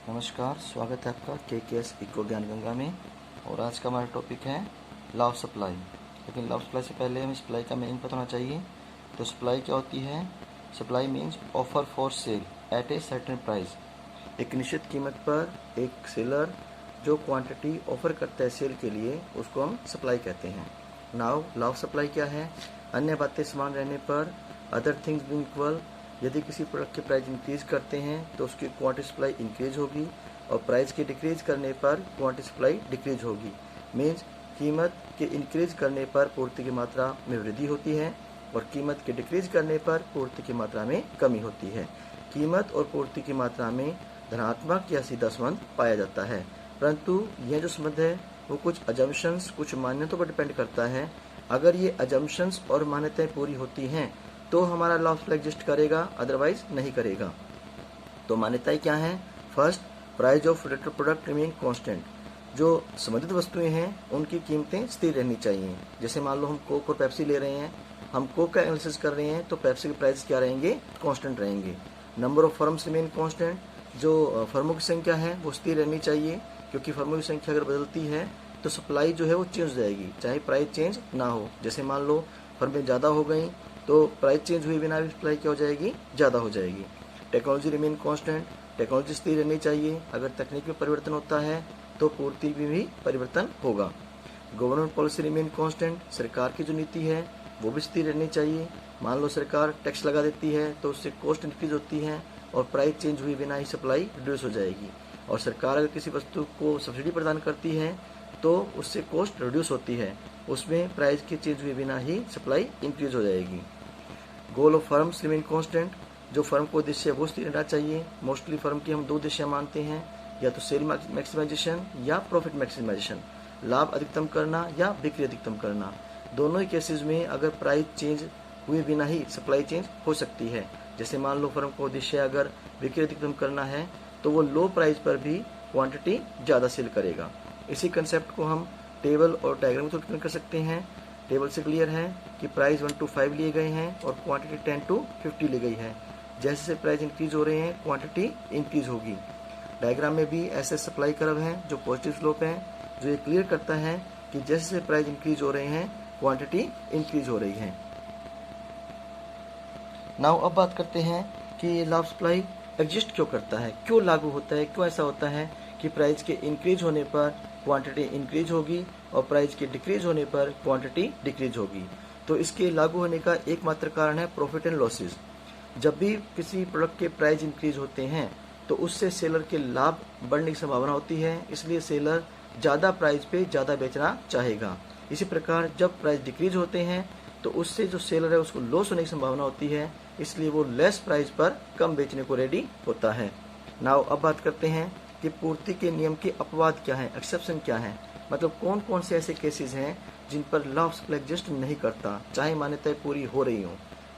नमस्कार, स्वागत है आपका KKS इको ज्ञान गंगा में। और आज का हमारा टॉपिक है लॉ ऑफ सप्लाई। लेकिन लॉ ऑफ सप्लाई से पहले हमें सप्लाई का मीनिंग पता होना चाहिए। तो सप्लाई क्या होती है? Supply means offer for sale at a certain price. एक निश्चित कीमत पर एक सेलर जो क्वांटिटी ऑफर करता है सेल के लिए, उसको हम सप्लाई कहते हैं। नाउ लॉ ऑफ सप्लाई क्या है? अन्य बातें समान रहने पर, अदर थिंग्स बीइंग इक्वल, यदि किसी प्रोडक्ट के प्राइस इंक्रीज करते हैं तो उसकी क्वांटिटी सप्लाई इंक्रीज होगी, और प्राइस के डिक्रीज करने पर क्वांटिटी सप्लाई डिक्रीज होगी। मीन्स कीमत के इंक्रीज करने पर पूर्ति की मात्रा में वृद्धि होती है, और कीमत के डिक्रीज करने पर पूर्ति की मात्रा में कमी होती है। कीमत और पूर्ति की मात्रा में धनात्मक या सीधा संबंध पाया जाता है, परंतु यह जो संबंध है वो कुछ अजम्पशंस, कुछ मान्यताओं पर डिपेंड करता है। अगर ये अजम्पशंस और मान्यताएं पूरी होती हैं तो हमारा लॉ ऑफ सप्लाई एग्जिस्ट करेगा, अदरवाइज नहीं करेगा। तो मान्यताएं क्या हैं? First, price of related product remain constant. जो संबंधित वस्तुएं हैं उनकी कीमतें स्थिर रहनी चाहिए। जैसे मान लो हम कोक और पेप्सी ले रहे हैं, हम कोक का एनालिसिस कर रहे हैं तो पेप्सी के प्राइस क्या रहेंगे? कांस्टेंट रहेंगे। Number of firms remain constant. जो फर्मों की संख्या है वो स्थिर रहनी चाहिए, क्योंकि फर्मों की संख्या अगर बदलती है तो सप्लाई जो है वो चेंज हो जाएगी, चाहे प्राइस चेंज ना हो। जैसे मान लो फर्में ज़्यादा हो गई तो प्राइस चेंज हुए बिना भी सप्लाई क्या हो जाएगी? ज़्यादा हो जाएगी। Technology remain constant. टेक्नोलॉजी स्थिर रहनी चाहिए। अगर तकनीक में परिवर्तन होता है तो पूर्ति में भी परिवर्तन होगा। Government policy remain constant. सरकार की जो नीति है वो भी स्थिर रहनी चाहिए। मान लो सरकार टैक्स लगा देती है तो उससे कॉस्ट इंक्रीज होती है, और प्राइस चेंज हुए बिना ही सप्लाई रिड्यूस हो जाएगी। और सरकार अगर किसी वस्तु को सब्सिडी प्रदान करती है तो उससे कॉस्ट रिड्यूस होती है, उसमें प्राइस के चेंज हुए बिना ही सप्लाई इंक्रीज हो जाएगी। Goal of firms remain constant. जो फर्म को उद्देश्य है वो स्थिर रहना चाहिए। मोस्टली फर्म की हम दो उद्देश्य मानते हैं, या तो सेल मैक्सिमाइजेशन या प्रॉफिट मैक्सिमाइजेशन, लाभ अधिकतम करना या बिक्री अधिकतम करना। दोनों ही केसेस में अगर प्राइस चेंज हुए बिना ही सप्लाई चेंज हो सकती है। जैसे मान लो फर्म को उद्देश्य अगर बिक्री अधिकतम करना है तो वो लो प्राइस पर भी क्वांटिटी ज़्यादा सेल करेगा। इसी कंसेप्ट को हम टेबल और डायग्राम में तो कर सकते हैं। टेबल से क्लियर है कि प्राइस 1 to 5 लिए गए हैं और क्वांटिटी 10 to 50 ली गई है। जैसे जैसे प्राइस इंक्रीज हो रहे हैं क्वांटिटी इंक्रीज होगी। डायग्राम में भी ऐसे सप्लाई कर्व है जो पॉजिटिव स्लोप है, जो ये क्लियर करता है कि जैसे जैसे प्राइस इंक्रीज हो रहे हैं क्वांटिटी इंक्रीज हो रही है। नाउ अब बात करते हैं कि ये लॉ ऑफ सप्लाई एग्जिस्ट क्यों करता है, क्यों लागू होता है, क्यों ऐसा होता है कि प्राइस के इंक्रीज होने पर क्वांटिटी इंक्रीज होगी और प्राइस के डिक्रीज होने पर क्वांटिटी डिक्रीज होगी। तो इसके लागू होने का एकमात्र कारण है प्रॉफिट एंड लॉसेस। जब भी किसी प्रोडक्ट के प्राइस इंक्रीज होते हैं तो उससे सेलर के लाभ बढ़ने की संभावना होती है, इसलिए सेलर ज़्यादा प्राइस पे ज़्यादा बेचना चाहेगा। इसी प्रकार जब प्राइस डिक्रीज होते हैं तो उससे जो सेलर है उसको लॉस होने की संभावना होती है, इसलिए वो लेस प्राइस पर कम बेचने को रेडी होता है। नाउ अब बात करते हैं कि पूर्ति के नियम के अपवाद क्या हैं, एक्सेप्शन क्या हैं। मतलब कौन कौन से ऐसे केसेस हैं जिन पर लॉ ऑफ सप्लाई एग्जिस्ट नहीं करता, चाहे मान्यताएं पूरी हो रही हों।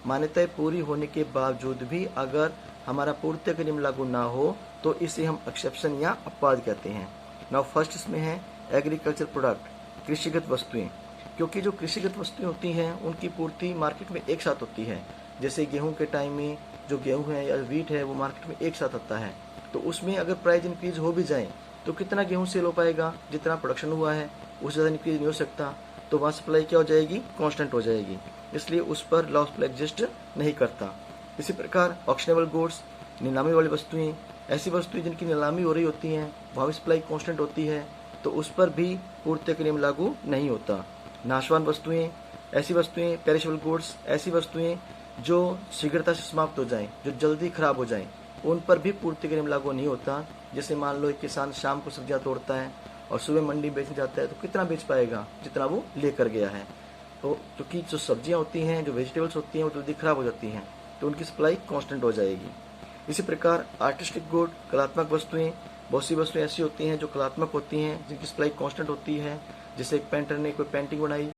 मान्यताएं पूरी होने के बावजूद भी अगर हमारा पूर्ति का नियम लागू ना हो तो इसे हम एक्सेप्शन या अपवाद कहते हैं। नाउ फर्स्ट इसमें है एग्रीकल्चर प्रोडक्ट, कृषिगत वस्तुएं। क्योंकि जो कृषिगत वस्तुएं होती हैं उनकी पूर्ति मार्केट में एक साथ होती है। जैसे गेहूं के टाइम में जो गेहूं है या वीट है वो मार्केट में एक साथ आता है, तो उसमें अगर प्राइस इंक्रीज हो भी जाए तो कितना गेहूं सेल हो पाएगा? जितना प्रोडक्शन हुआ है उससे ज़्यादा इंक्रीज नहीं हो सकता, तो वहाँ सप्लाई क्या हो जाएगी? कांस्टेंट हो जाएगी। इसलिए उस पर लॉ ऑफ सप्लाई एग्जिस्ट नहीं करता। इसी प्रकार ऑक्शनेबल गुड्स, नीलामी वाली वस्तुएं, ऐसी वस्तुएं जिनकी नीलामी हो रही होती हैं वहाँ भी सप्लाई कांस्टेंट होती है, तो उस पर भी पूर्ति का नियम लागू नहीं होता। नाशवान वस्तुएं, ऐसी वस्तुएं, पेरिशेबल गुड्स, ऐसी वस्तुएं जो शीघ्रता से समाप्त हो जाएं, जो जल्दी खराब हो जाएं, उन पर भी पूर्ति का नियम लागू नहीं होता। जैसे मान लो एक किसान शाम को सब्जियां तोड़ता है और सुबह मंडी बेचने जाता है तो कितना बेच पाएगा? जितना वो लेकर गया है। तो क्योंकि जो सब्जियां होती हैं, जो वेजिटेबल्स होती हैं वो जल्दी खराब हो जाती हैं, तो उनकी सप्लाई कांस्टेंट हो जाएगी। इसी प्रकार आर्टिस्टिक गुड, कलात्मक वस्तुएं, बहुत सी वस्तुएं ऐसी होती हैं जो कलात्मक होती हैं जिनकी सप्लाई कांस्टेंट होती है। जैसे एक पेंटर ने कोई पेंटिंग बनाई